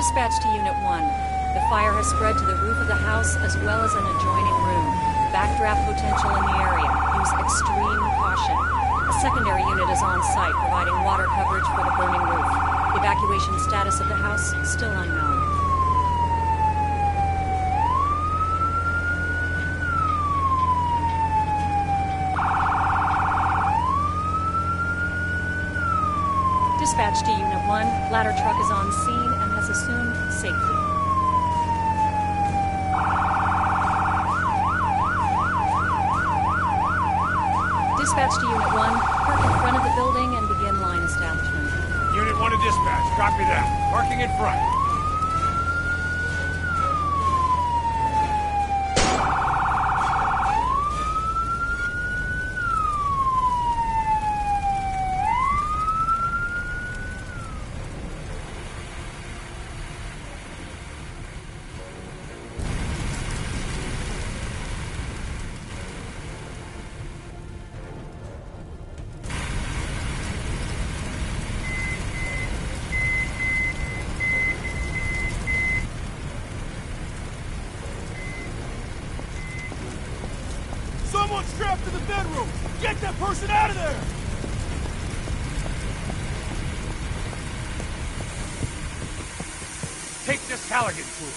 Dispatch to Unit 1. The fire has spread to the roof of the house as well as an adjoining room. Backdraft potential in the area. Use extreme caution. A secondary unit is on site, providing water coverage for the burning roof. Evacuation status of the house still unknown. Dispatch to Unit 1. Ladder truck is on scene and has assumed safety. Dispatch to Unit 1. Park in front of the building and begin line establishment. Unit 1 to dispatch. Copy that. Parking in front. Someone's strapped to the bedroom! Get that person out of there! Take this Halligan tool.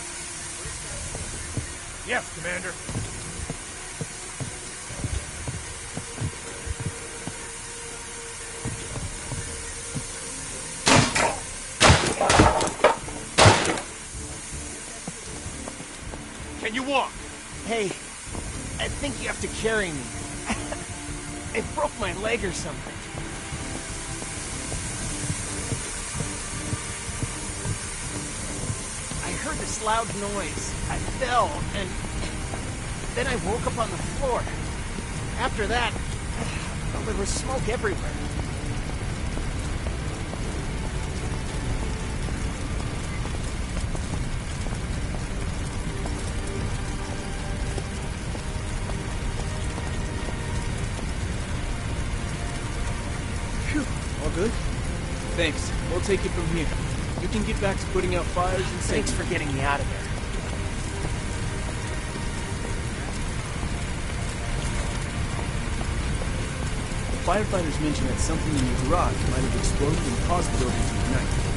Yes, Commander. Can you walk? Hey. I think you have to carry me. I broke my leg or something. I heard this loud noise. I fell, and then I woke up on the floor. After that, well, there was smoke everywhere. Good? Thanks. We'll take it from here. You can get back to putting out fires and Thanks for getting me out of there. The firefighters mentioned that something in the garage might have exploded and caused the building to ignite.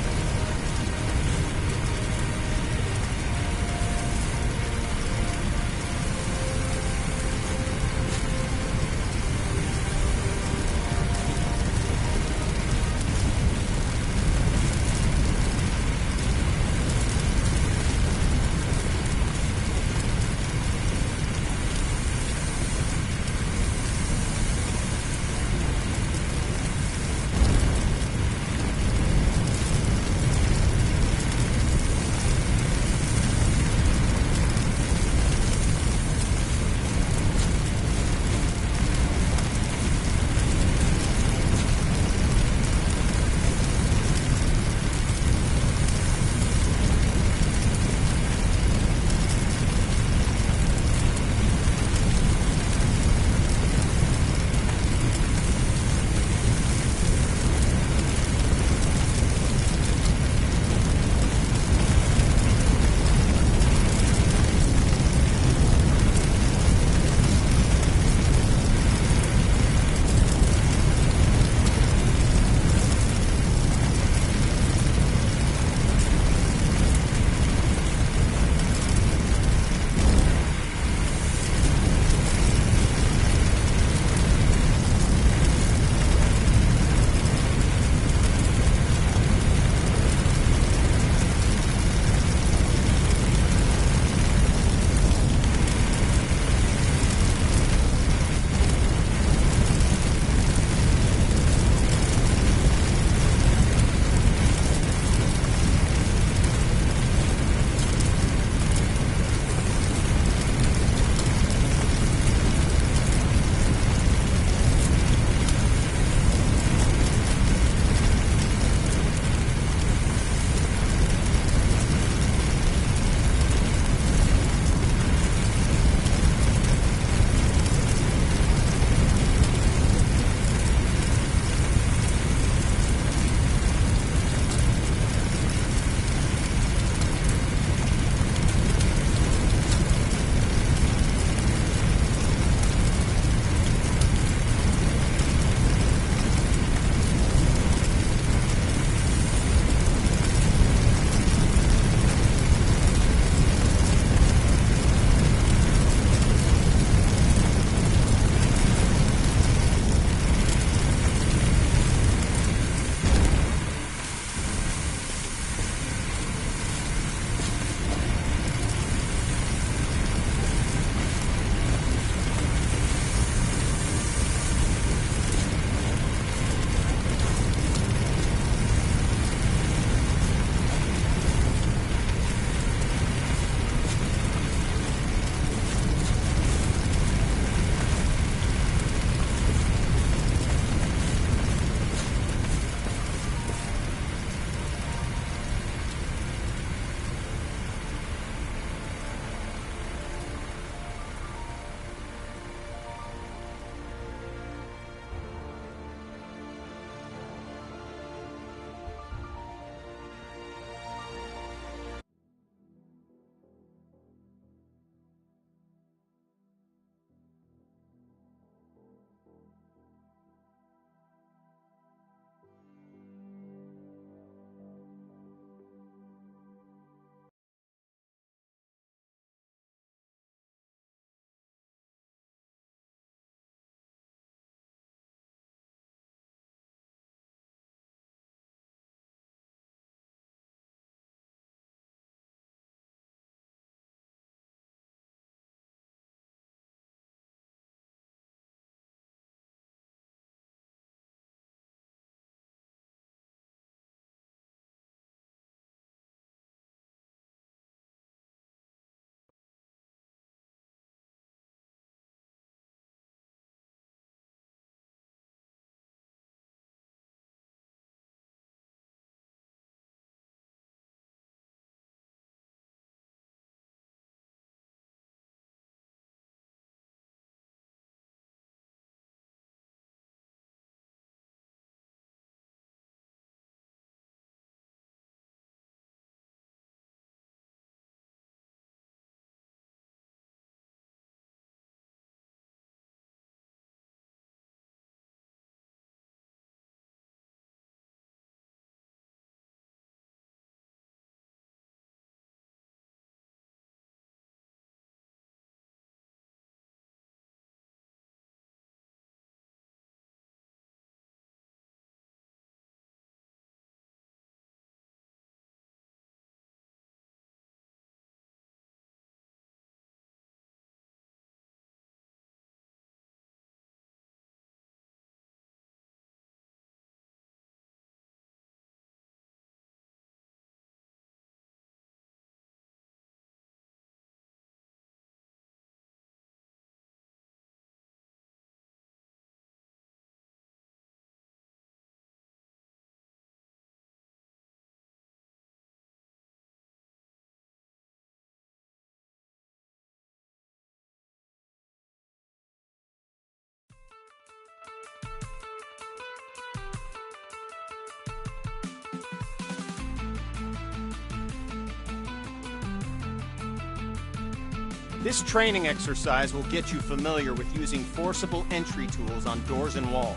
This training exercise will get you familiar with using forcible entry tools on doors and walls.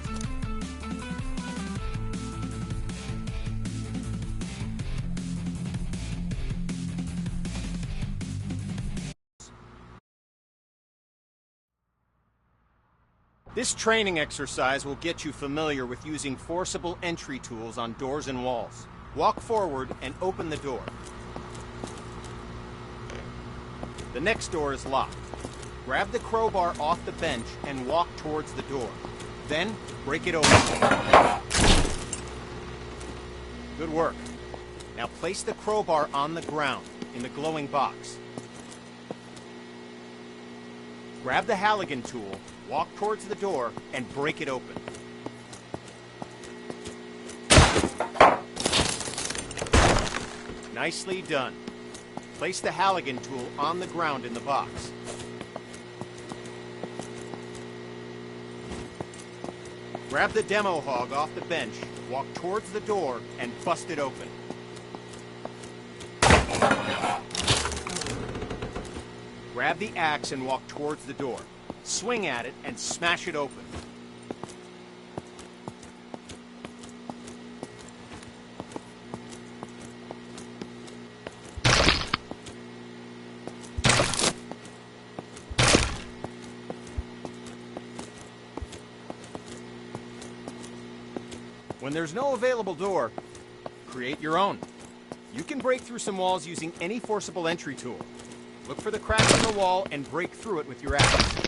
This training exercise will get you familiar with using forcible entry tools on doors and walls. Walk forward and open the door. The next door is locked. Grab the crowbar off the bench and walk towards the door. Then, break it open. Good work. Now place the crowbar on the ground in the glowing box. Grab the Halligan tool, walk towards the door, and break it open. Nicely done. Place the Halligan tool on the ground in the box. Grab the demo hog off the bench, walk towards the door, and bust it open. Grab the axe and walk towards the door. Swing at it and smash it open. When there's no available door, create your own. You can break through some walls using any forcible entry tool. Look for the crack in the wall and break through it with your axe.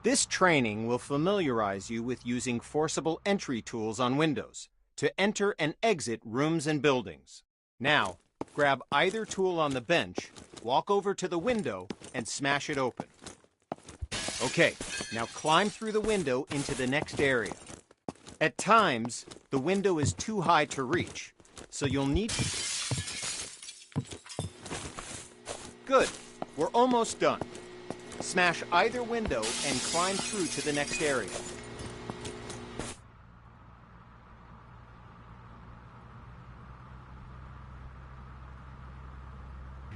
This training will familiarize you with using forcible entry tools on windows to enter and exit rooms and buildings. Now, grab either tool on the bench, walk over to the window, and smash it open. Okay, now climb through the window into the next area. At times, the window is too high to reach, so you'll need to... Good, we're almost done. Smash either window and climb through to the next area.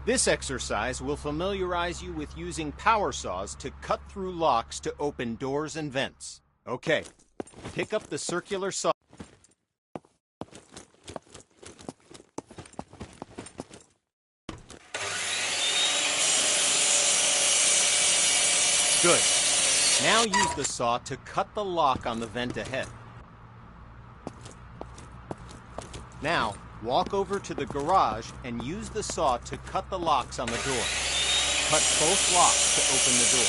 This exercise will familiarize you with using power saws to cut through locks to open doors and vents. Okay, pick up the circular saw. Good. Now use the saw to cut the lock on the vent ahead. Now, walk over to the garage and use the saw to cut the locks on the door. Cut both locks to open the door.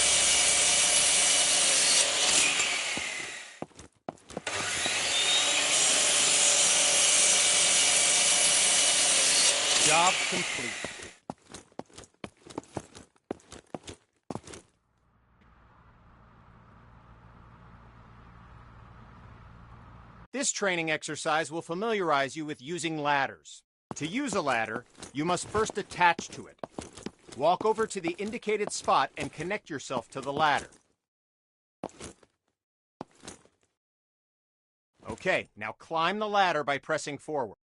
Job complete. This training exercise will familiarize you with using ladders. To use a ladder, you must first attach to it. Walk over to the indicated spot and connect yourself to the ladder. Okay, now climb the ladder by pressing forward.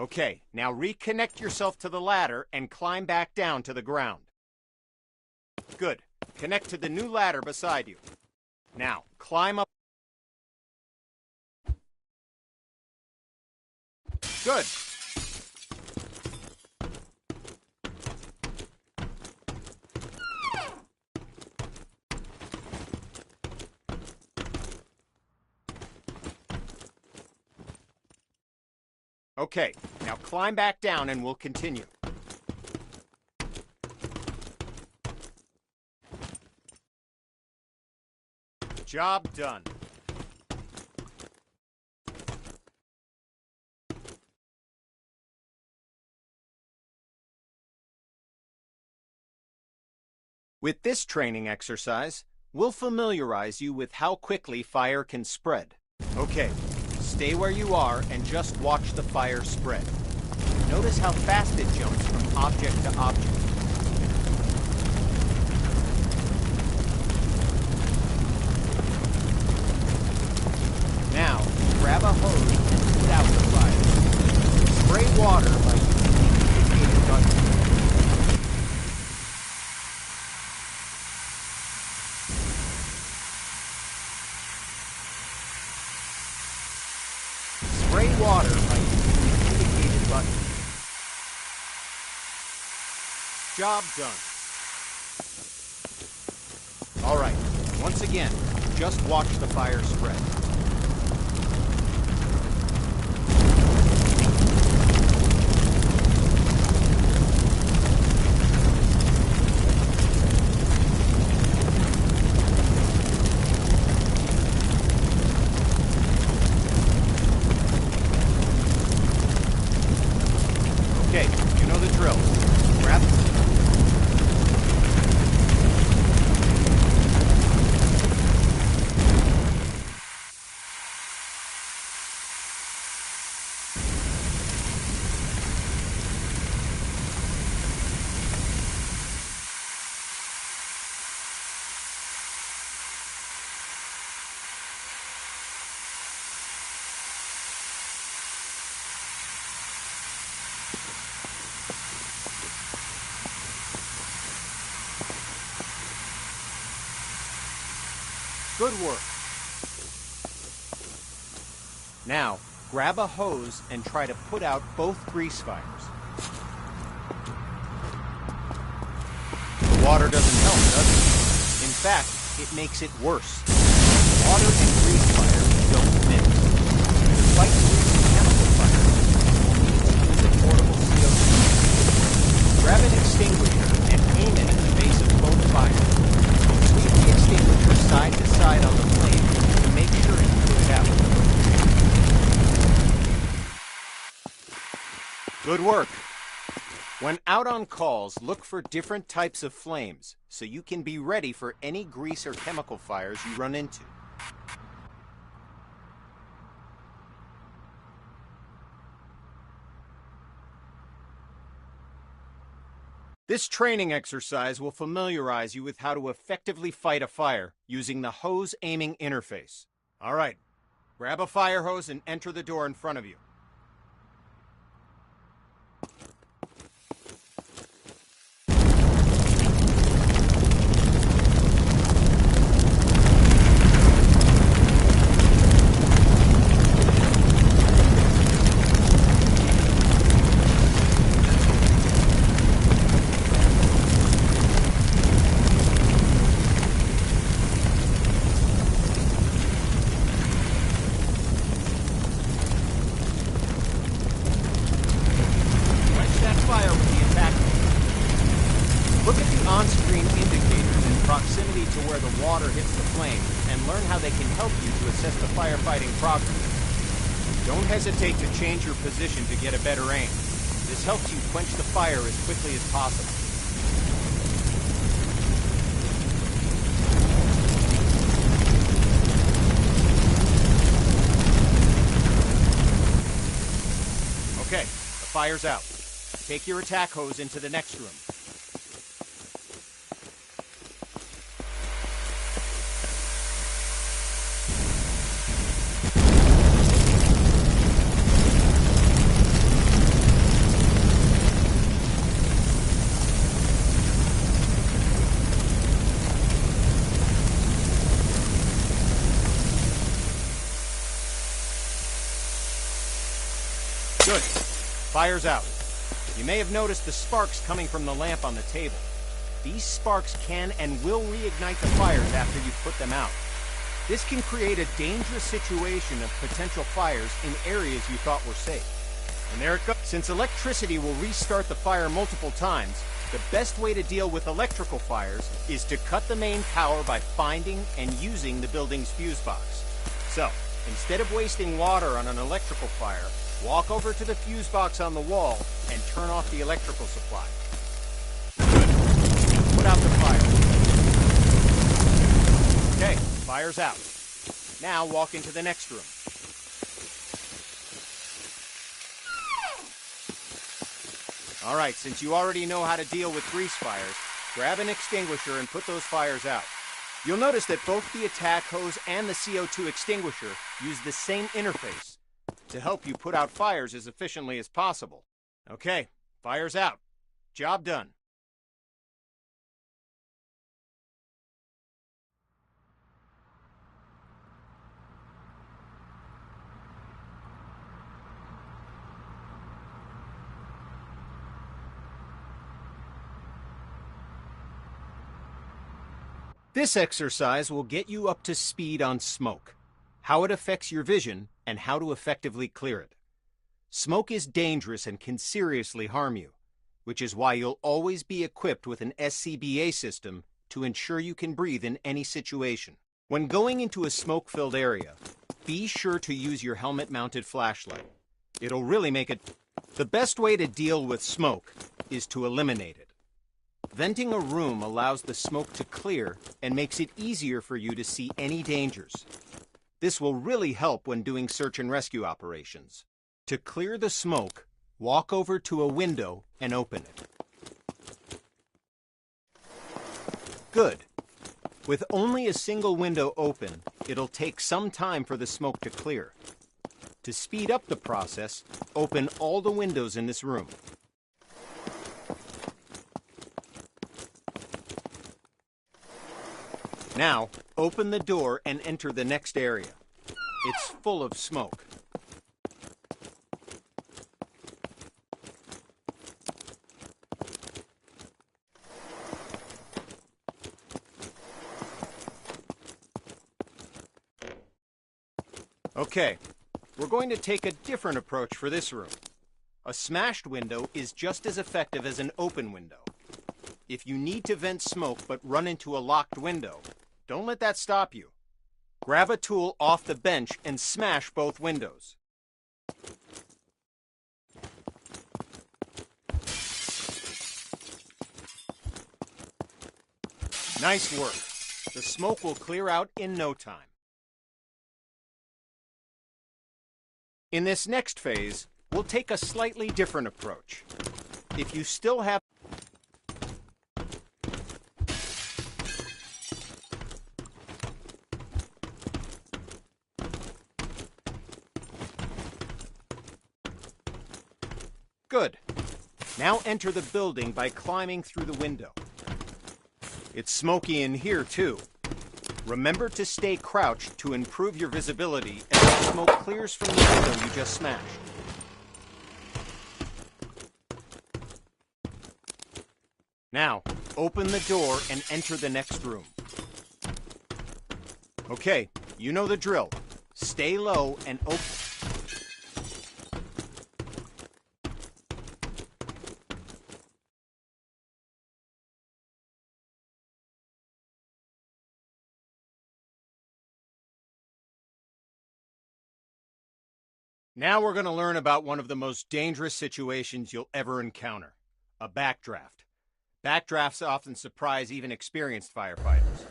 Okay, now reconnect yourself to the ladder and climb back down to the ground. Good. Connect to the new ladder beside you. Now, climb up. Good. Okay, now climb back down and we'll continue. Job done. With this training exercise, we'll familiarize you with how quickly fire can spread. Okay, stay where you are and just watch the fire spread. Notice how fast it jumps from object to object. Now, grab a hose and put out the fire. Spray water by using the indicated button. Spray water by using the indicated button. Job done. All right, once again, just watch the fire spread. Okay, you know the drill. Grab it. Good work. Now, grab a hose and try to put out both grease fires. The water doesn't help, does it? In fact, it makes it worse. Water and grease fires don't mix. To fight grease and chemical fires, you'll need to use a portable CO2. Grab an extinguisher and aim it at the base of both fires. Sweep the extinguisher side to side on the flame to make sure you put it out. Good work. When out on calls, look for different types of flames so you can be ready for any grease or chemical fires you run into. This training exercise will familiarize you with how to effectively fight a fire using the hose aiming interface. All right, grab a fire hose and enter the door in front of you. Look at the on-screen indicators in proximity to where the water hits the flame and learn how they can help you to assess the firefighting progress. Don't hesitate to change your position to get a better aim. This helps you quench the fire as quickly as possible. Okay, the fire's out. Take your attack hose into the next room. Good. Fire's out. You may have noticed the sparks coming from the lamp on the table. These sparks can and will reignite the fires after you put them out. This can create a dangerous situation of potential fires in areas you thought were safe. And there it goes. Since electricity will restart the fire multiple times, the best way to deal with electrical fires is to cut the main power by finding and using the building's fuse box. So, instead of wasting water on an electrical fire, walk over to the fuse box on the wall and turn off the electrical supply. Good. Put out the fire. Fire's out. Now walk into the next room. All right, since you already know how to deal with grease fires, grab an extinguisher and put those fires out. You'll notice that both the attack hose and the CO2 extinguisher use the same interface to help you put out fires as efficiently as possible. Okay, fire's out. Job done. This exercise will get you up to speed on smoke, how it affects your vision, and how to effectively clear it. Smoke is dangerous and can seriously harm you, which is why you'll always be equipped with an SCBA system to ensure you can breathe in any situation. When going into a smoke-filled area, be sure to use your helmet-mounted flashlight. It'll really make it. The best way to deal with smoke is to eliminate it. Venting a room allows the smoke to clear and makes it easier for you to see any dangers. This will really help when doing search and rescue operations. To clear the smoke, walk over to a window and open it. Good. With only a single window open, it'll take some time for the smoke to clear. To speed up the process, open all the windows in this room. Now, open the door and enter the next area. It's full of smoke. Okay, we're going to take a different approach for this room. A smashed window is just as effective as an open window. If you need to vent smoke but run into a locked window, don't let that stop you. Grab a tool off the bench and smash both windows. Nice work. The smoke will clear out in no time. In this next phase, we'll take a slightly different approach. If you still have Good. Now enter the building by climbing through the window. It's smoky in here, too. Remember to stay crouched to improve your visibility as the smoke clears from the window you just smashed. Now, open the door and enter the next room. Okay, you know the drill. Stay low and open. Now we're going to learn about one of the most dangerous situations you'll ever encounter, a backdraft. Backdrafts often surprise even experienced firefighters.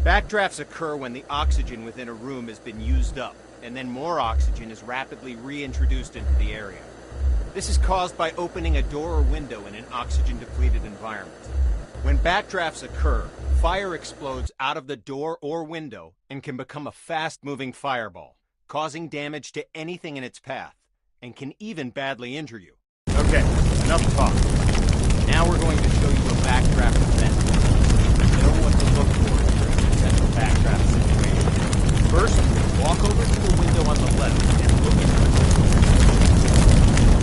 Backdrafts occur when the oxygen within a room has been used up, and then more oxygen is rapidly reintroduced into the area. This is caused by opening a door or window in an oxygen-depleted environment. When backdrafts occur, fire explodes out of the door or window and can become a fast-moving fireball, causing damage to anything in its path, and can even badly injure you. Okay, enough talk. Now we're going to show you a backdraft event. You know what to look for during a potential backdraft situation. First, walk over to the window on the left and look into it.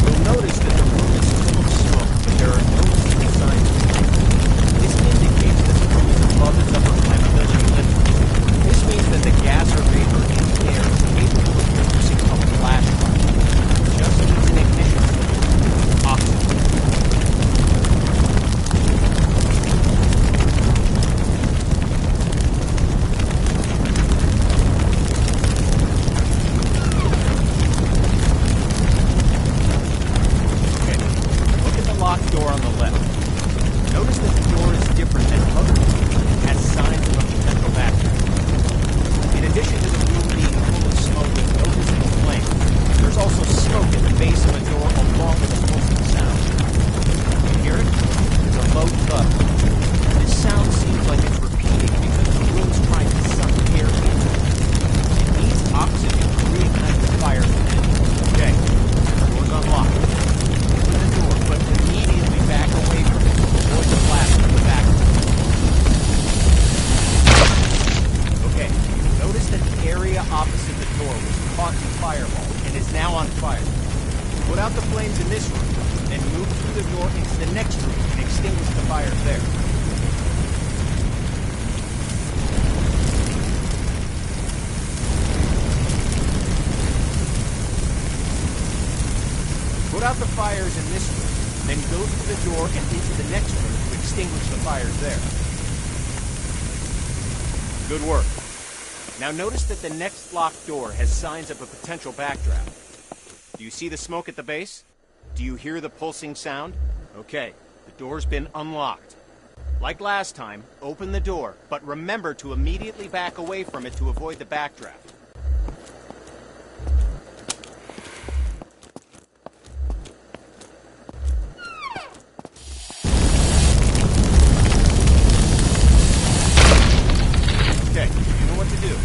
You'll notice that the room is full of smoke, but there are no visible signs of fire. This indicates that the room is above its upper flammability limit. This means that the gas or vapor in the air is capable of producing a flash fire. Just needs an ignition switch. Oxygen. go through the door and into the next room to extinguish the fires there. Good work. Now notice that the next locked door has signs of a potential backdraft. Do you see the smoke at the base? Do you hear the pulsing sound? Okay, the door's been unlocked. Like last time, open the door, but remember to immediately back away from it to avoid the backdraft. Okay, you know what to do.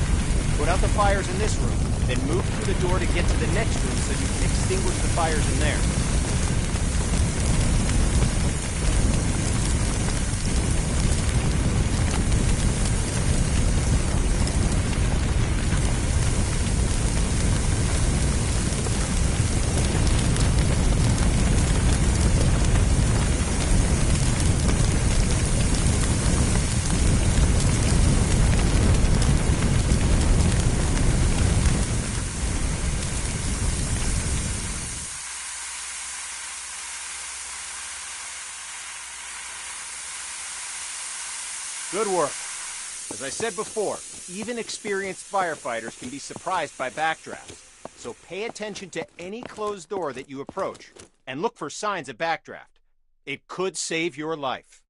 Put out the fires in this room, then move through the door to get to the next room so you can extinguish the fires in there. Good work. As I said before, even experienced firefighters can be surprised by backdrafts, so pay attention to any closed door that you approach, and look for signs of backdraft. It could save your life.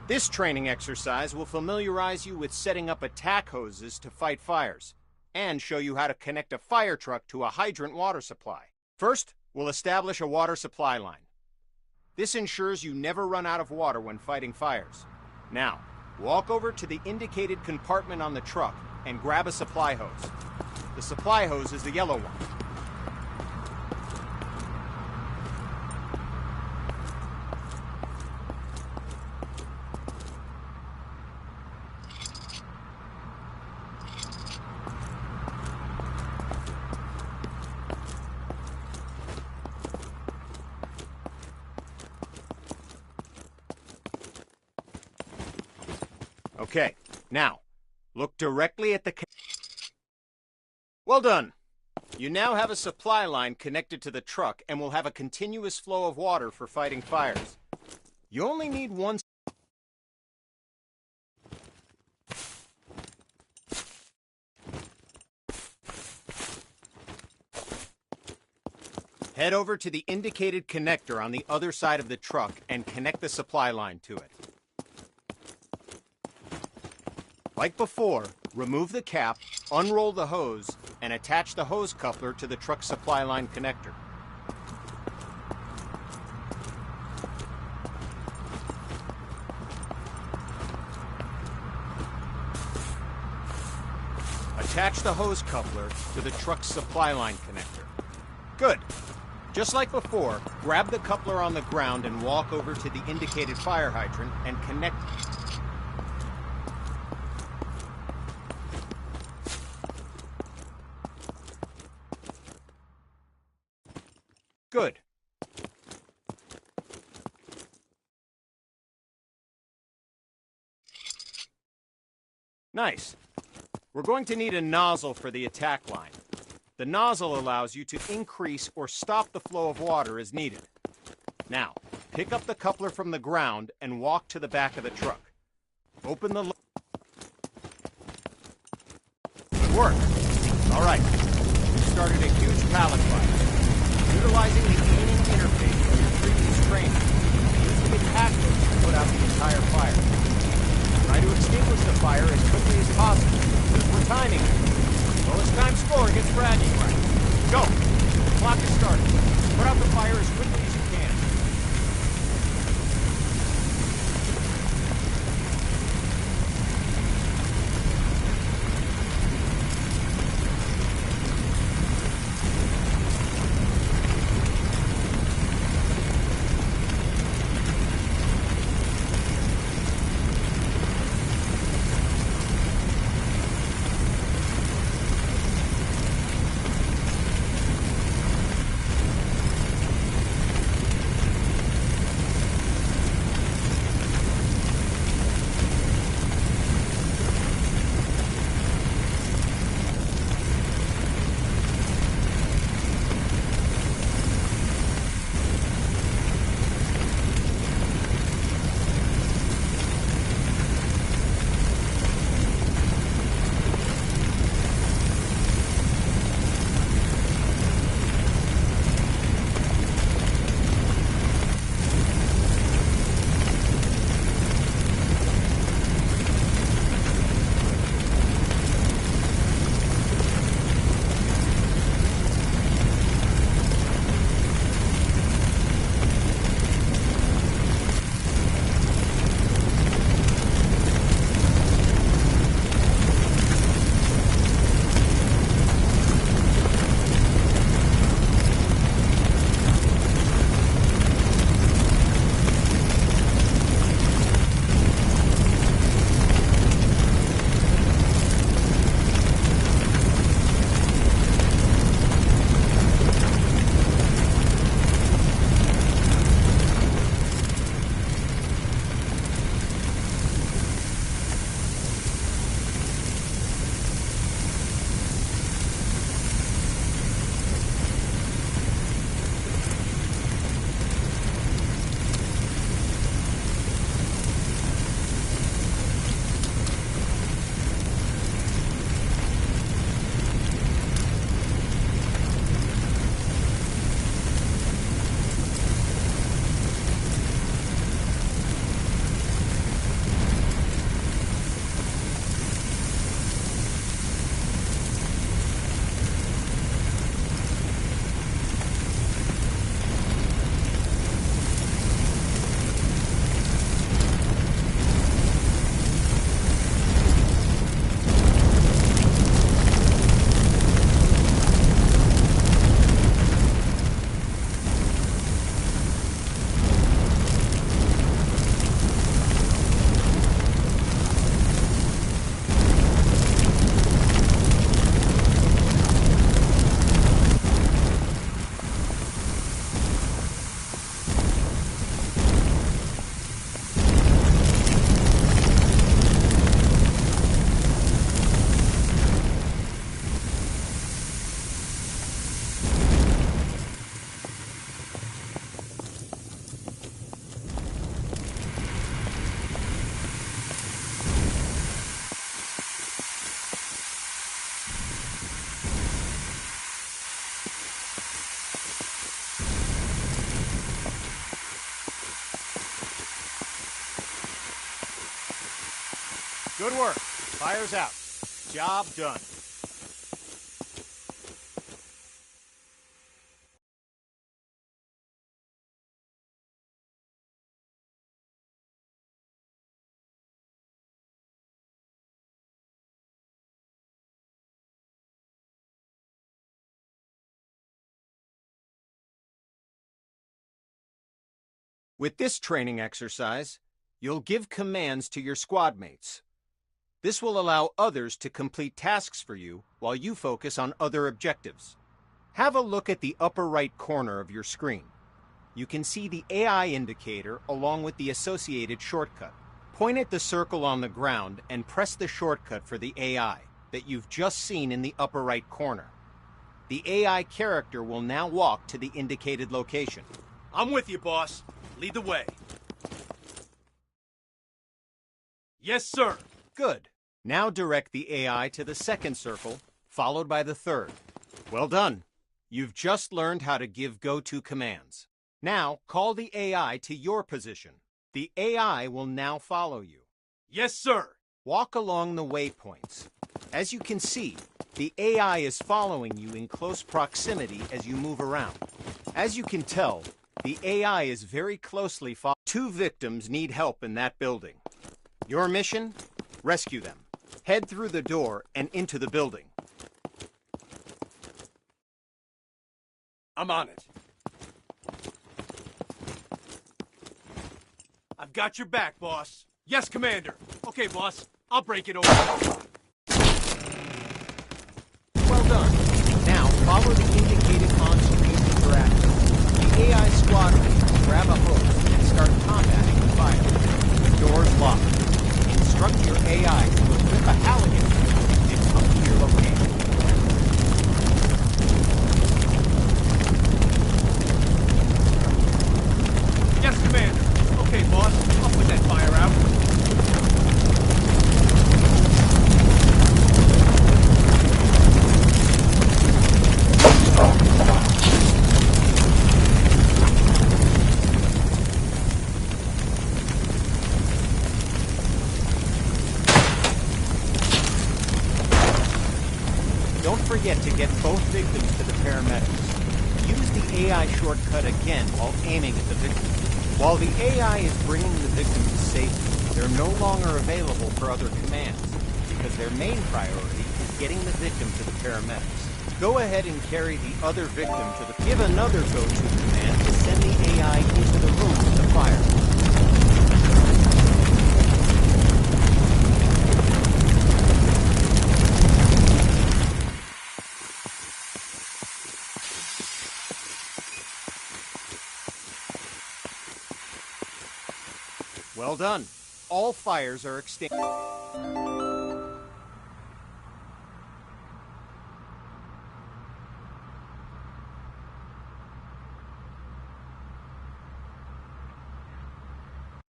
This training exercise will familiarize you with setting up attack hoses to fight fires, and show you how to connect a fire truck to a hydrant water supply. First, we'll establish a water supply line. This ensures you never run out of water when fighting fires. Now, walk over to the indicated compartment on the truck and grab a supply hose. The supply hose is the yellow one. Okay, now, look directly at the... Well done! You now have a supply line connected to the truck and will have a continuous flow of water for fighting fires. You only need one... Head over to the indicated connector on the other side of the truck and connect the supply line to it. Like before, remove the cap, unroll the hose, and attach the hose coupler to the truck supply line connector. Attach the hose coupler to the truck's supply line connector. Good. Just like before, grab the coupler on the ground and walk over to the indicated fire hydrant and connect. Good. Nice. We're going to need a nozzle for the attack line. The nozzle allows you to increase or stop the flow of water as needed. Now, pick up the coupler from the ground and walk to the back of the truck. Open the... Good work. All right. You started a huge pallet fire. Utilizing the aiming interface from your previous training, use the attack hose to put out the entire fire. Try to extinguish the fire as quickly as possible, because we're timing it. Lowest time score gets bragging rights. Go! The clock is started. Put out the fire as quickly as you can. Good work. Fire's out. Job done. With this training exercise, you'll give commands to your squad mates. This will allow others to complete tasks for you while you focus on other objectives. Have a look at the upper right corner of your screen. You can see the AI indicator along with the associated shortcut. Point at the circle on the ground and press the shortcut for the AI that you've just seen in the upper right corner. The AI character will now walk to the indicated location. I'm with you, boss. Lead the way. Yes, sir. Good. Now direct the AI to the second circle, followed by the third. Well done. You've just learned how to give go-to commands. Now call the AI to your position. The AI will now follow you. Yes, sir. Walk along the waypoints. As you can see, the AI is following you in close proximity as you move around. As you can tell, the AI is very closely following. 2 victims need help in that building. Your mission? Rescue them. Head through the door and into the building. I'm on it. I've got your back, boss. Yes, Commander. Okay, boss. I'll break it over. Well done. Now follow the indicated on-screen interactions. The AI squad will grab a hose and start combating the fire. The door's locked. Instruct your AI to equip a halligan and come to your location. Yes, Commander. Okay, boss. I'll put that fire out. Don't forget to get both victims to the paramedics. Use the AI shortcut again while aiming at the victim. While the AI is bringing the victim to safety, they're no longer available for other commands because their main priority is getting the victim to the paramedics. Go ahead and carry the other victim to the... Give another go-to command to send the AI into the room with the fire. Well done. All fires are extinguished.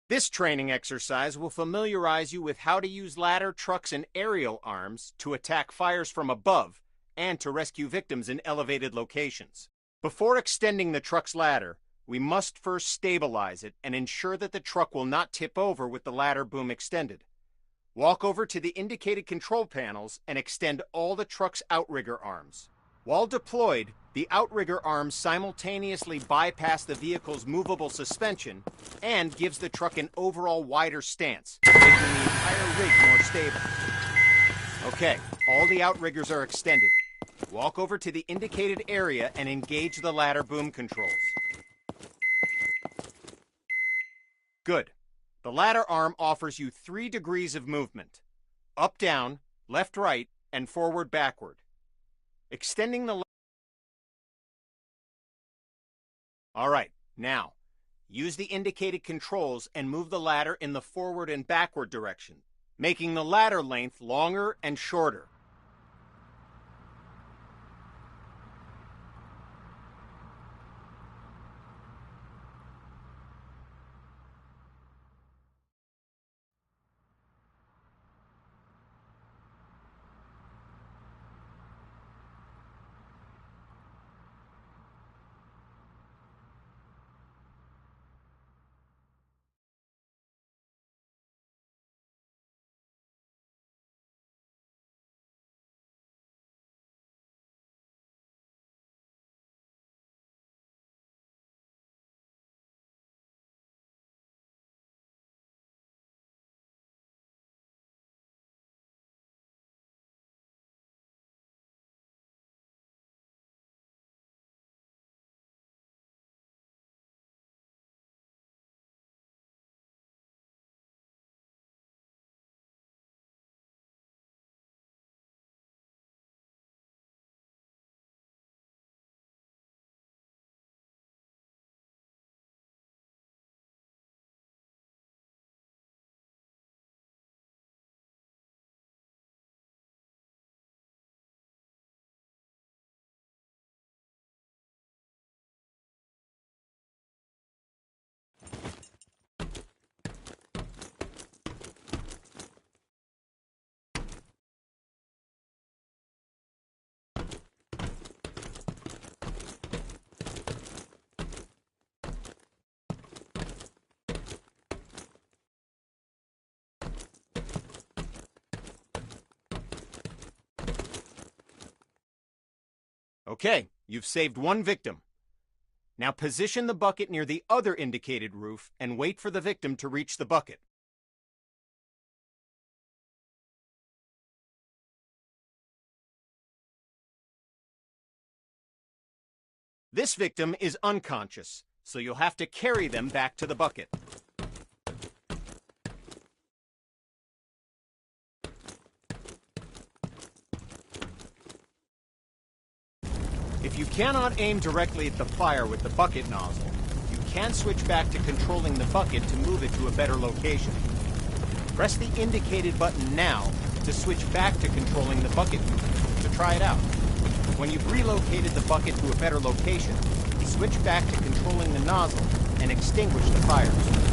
This training exercise will familiarize you with how to use ladder, trucks, and aerial arms to attack fires from above and to rescue victims in elevated locations. Before extending the truck's ladder, we must first stabilize it and ensure that the truck will not tip over with the ladder boom extended. Walk over to the indicated control panels and extend all the truck's outrigger arms. While deployed, the outrigger arms simultaneously bypass the vehicle's movable suspension and gives the truck an overall wider stance, making the entire rig more stable. Okay, all the outriggers are extended. Walk over to the indicated area and engage the ladder boom controls. Good. The ladder arm offers you 3 degrees of movement: up, down, left, right, and forward, backward. Extending the... All right, now, use the indicated controls and move the ladder in the forward and backward direction, making the ladder length longer and shorter. Okay, you've saved one victim. Now position the bucket near the other indicated roof and wait for the victim to reach the bucket. This victim is unconscious, so you'll have to carry them back to the bucket. If you cannot aim directly at the fire with the bucket nozzle, you can switch back to controlling the bucket to move it to a better location. Press the indicated button now to switch back to controlling the bucket to try it out. When you've relocated the bucket to a better location, switch back to controlling the nozzle and extinguish the fires.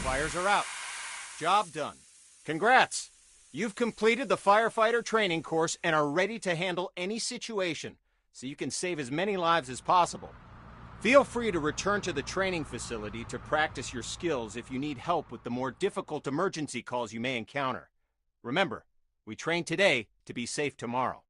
Fires are out. Job done. Congrats! You've completed the firefighter training course and are ready to handle any situation, so you can save as many lives as possible. Feel free to return to the training facility to practice your skills if you need help with the more difficult emergency calls you may encounter. Remember, we train today to be safe tomorrow.